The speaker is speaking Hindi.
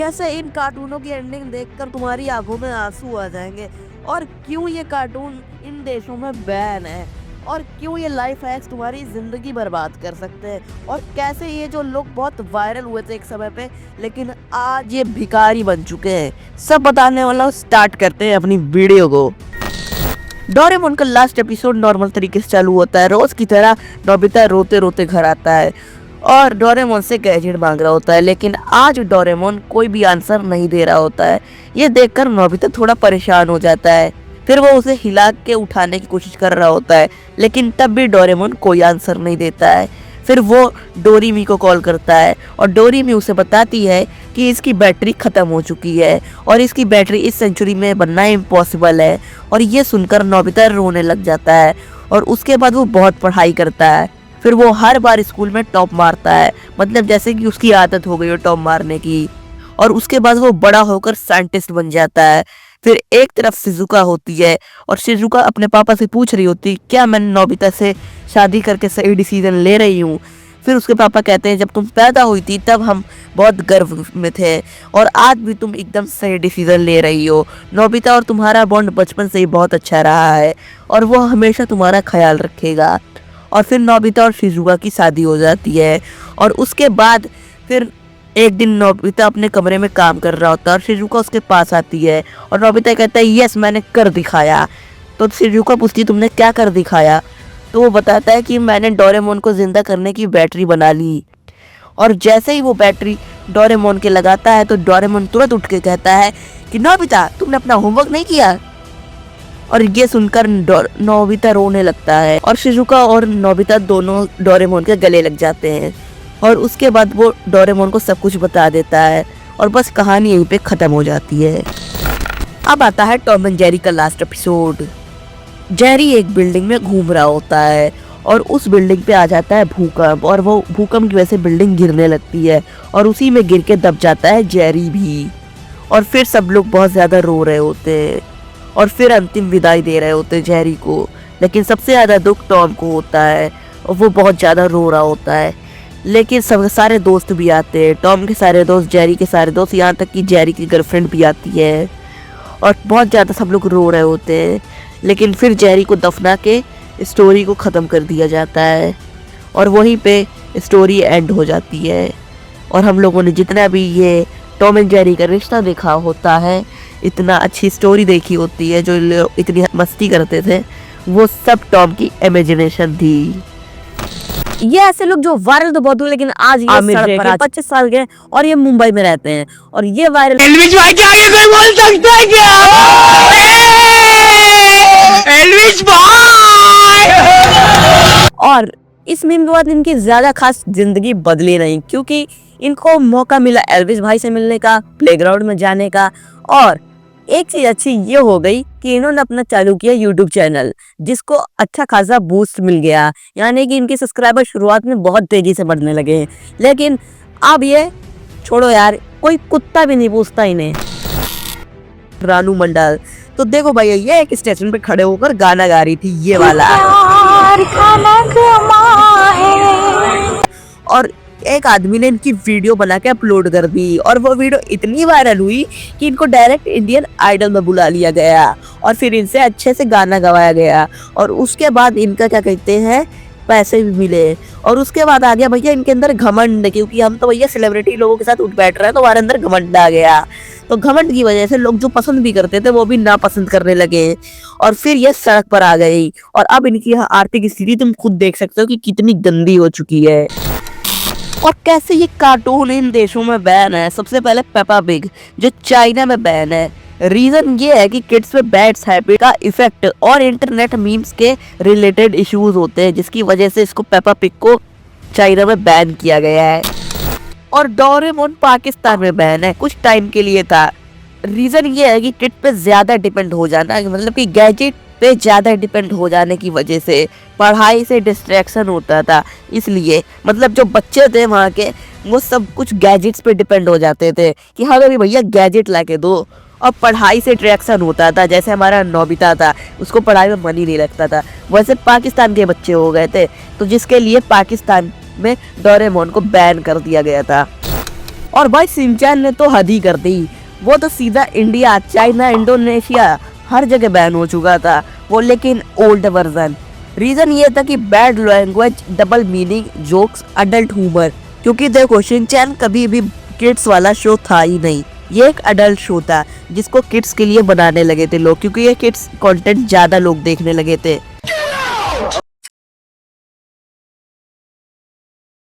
कैसे इन कार्टूनों की एंडिंग देखकर तुम्हारी आंखों में आंसू आ जाएंगे। और क्यों ये कार्टून इन देशों में बैन है, और क्यों ये लाइफ हैक्स तुम्हारी जिंदगी बर्बाद कर सकते हैं, और कैसे ये जो लोग बहुत वायरल हुए थे एक समय पे लेकिन आज ये भिखारी बन चुके हैं, सब बताने वाला स्टार्ट करते हैं अपनी वीडियो को। डोरेमोन का लास्ट एपिसोड नॉर्मल तरीके से चालू होता है। रोज की तरह नोबिता रोते रोते घर आता है और डोरेमोन से गैजेट मांग रहा होता है, लेकिन आज डोरेमोन कोई भी आंसर नहीं दे रहा होता है। ये देखकर नोबिता थोड़ा परेशान हो जाता है। फिर वो उसे हिला के उठाने की कोशिश कर रहा होता है, लेकिन तब भी डोरेमोन कोई आंसर नहीं देता है। फिर वो डोरीमी को कॉल करता है और डोरीमी उसे बताती है कि इसकी बैटरी खत्म हो चुकी है और इसकी बैटरी इस सेंचुरी में बनना इम्पॉसिबल है। और ये सुनकर नोबिता रोने लग जाता है और उसके बाद वो बहुत पढ़ाई करता है। फिर वो हर बार स्कूल में टॉप मारता है, मतलब जैसे कि उसकी आदत हो गई हो टॉप मारने की। और उसके बाद वो बड़ा होकर साइंटिस्ट बन जाता है। फिर एक तरफ शिजुका होती है और शिजुका अपने पापा से पूछ रही होती क्या मैं नोबिता से शादी करके सही डिसीजन ले रही हूँ। फिर उसके पापा कहते हैं जब तुम पैदा हुई थी तब हम बहुत गर्व में थे और आज भी तुम एकदम सही डिसीजन ले रही हो। नोबिता और तुम्हारा बॉन्ड बचपन से ही बहुत अच्छा रहा है और वो हमेशा तुम्हारा ख्याल रखेगा। और फिर नोबिता और शिजुका की शादी हो जाती है। और उसके बाद फिर एक दिन नोबिता अपने कमरे में काम कर रहा होता है और शिजुका उसके पास आती है और नोबिता कहता है यस मैंने कर दिखाया। तो शिजुका पूछती तुमने क्या कर दिखाया। तो वो बताता है कि मैंने डोरेमोन को जिंदा करने की बैटरी बना ली। और जैसे ही वो बैटरी डोरेमोन के लगाता है तो डोरेमोन तुरंत उठ के कहता है कि नोबिता तुमने अपना होमवर्क नहीं किया। और ये सुनकर नोबिता रोने लगता है और शिजुका और नोबिता दोनों डोरेमोन के गले लग जाते हैं। और उसके बाद वो डोरेमोन को सब कुछ बता देता है और बस कहानी यहीं पे खत्म हो जाती है। अब आता है टॉम एंड जेरी का लास्ट एपिसोड। जेरी एक बिल्डिंग में घूम रहा होता है और उस बिल्डिंग पे आ जाता है भूकंप और वो भूकंप की वजह से बिल्डिंग गिरने लगती है और उसी में गिर के दब जाता है जेरी भी। और फिर सब लोग बहुत ज्यादा रो रहे होते हैं और फिर अंतिम विदाई दे रहे होते हैं जेरी को। लेकिन सबसे ज्यादा दुख टॉम को होता है और वो बहुत ज्यादा रो रहा होता है। लेकिन सब सारे दोस्त भी आते हैं, टॉम के सारे दोस्त, जेरी के सारे दोस्त, यहाँ तक कि जेरी की गर्लफ्रेंड भी आती है और बहुत ज़्यादा सब लोग रो रहे होते हैं। लेकिन फिर जेरी को दफना के स्टोरी को ख़त्म कर दिया जाता है और वहीं पे स्टोरी एंड हो जाती है। और हम लोगों ने जितना भी ये टॉम एंड जेरी का रिश्ता देखा होता है, इतना अच्छी स्टोरी देखी होती है, जो लोग इतनी मस्ती करते थे, वो सब टॉम की इमेजिनेशन थी। ये ऐसे लोग जो वायरल तो बहुत हुए लेकिन आज ये सड़क पर 25 साल के और ये मुंबई में रहते हैं और ये वायरल एल्विश भाई के आगे कोई बोल सकता है क्या? एल्विश भाई! और इस मीम के बाद इनकी ज्यादा खास जिंदगी बदली नहीं, क्योंकि इनको मौका मिला एल्विश भाई से मिलने का, प्लेग्राउंड में जाने का। और एक चीज अच्छी ये हो गई कि इन्होंने अपना चालू किया यूट्यूब चैनल, जिसको अच्छा खासा बूस्ट मिल गया, यानी कि इनके सब्सक्राइबर शुरुआत में बहुत तेजी से बढ़ने लगे। लेकिन अब ये छोड़ो यार, कोई कुत्ता भी नहीं पूछता इन्हें। रानू मंडल तो देखो भैया, ये एक स्टेशन पे खड़े होकर गाना गा रही थी, ये वाला। और एक आदमी ने इनकी वीडियो बना के अपलोड कर दी और वो वीडियो इतनी वायरल हुई कि इनको डायरेक्ट इंडियन आइडल में बुला लिया गया और फिर इनसे अच्छे से गाना गवाया गया। और उसके बाद इनका क्या कहते हैं, पैसे भी मिले। और उसके बाद आ गया भैया इनके अंदर घमंड, क्योंकि हम तो भैया सेलिब्रिटी लोगों के साथ उठ बैठ रहे हैं, तो हमारे अंदर घमंड आ गया। तो घमंड की वजह से लोग जो पसंद भी करते थे वो भी नापसंद करने लगे और फिर ये सड़क पर आ गई। और अब इनकी आर्थिक स्थिति तुम खुद देख सकते हो कि कितनी गंदी हो चुकी है। और कैसे ये कार्टून इन देशों में बैन है। सबसे पहले पेपा पिग जो चाइना में बैन है। रीजन ये है कि किड्स में बैड हैबिट का इफेक्ट और इंटरनेट मीम्स के रिलेटेड इश्यूज होते हैं, जिसकी वजह से इसको पेपा पिग को चाइना में बैन किया गया है। और डोरेमोन पाकिस्तान में बैन है, कुछ टाइम के लिए था। रीजन ये है कि किड पे ज्यादा डिपेंड हो जाना, मतलब कि गैजेट पे ज्यादा डिपेंड हो जाने की वजह से पढ़ाई से डिस्ट्रैक्शन होता था। इसलिए मतलब जो बच्चे थे वहाँ के, वो सब कुछ गैजेट्स पे डिपेंड हो जाते थे कि हमें भी भैया गैजेट ला के दो। और पढ़ाई से डिस्ट्रैक्शन होता था, जैसे हमारा नोबिता था, उसको पढ़ाई में मन ही नहीं लगता था, वैसे पाकिस्तान के बच्चे हो गए थे, तो जिसके लिए पाकिस्तान में डोरेमोन को बैन कर दिया गया था। और भाई शिनचैन ने तो हद ही कर दी, वो तो सीधा इंडिया, चाइना, इंडोनेशिया हर जगह बैन हो चुका था वो, लेकिन ओल्ड वर्जन। रीजन ये था कि bad language, double meaning, jokes, adult humour. क्योंकि देखो शिनचैन कभी भी किड्स वाला शो था ही नहीं, ये एक अडल्ट शो था जिसको किड्स के लिए बनाने लगे थे लोग, क्योंकि ये किड्स कंटेंट ज्यादा लोग देखने लगे थे।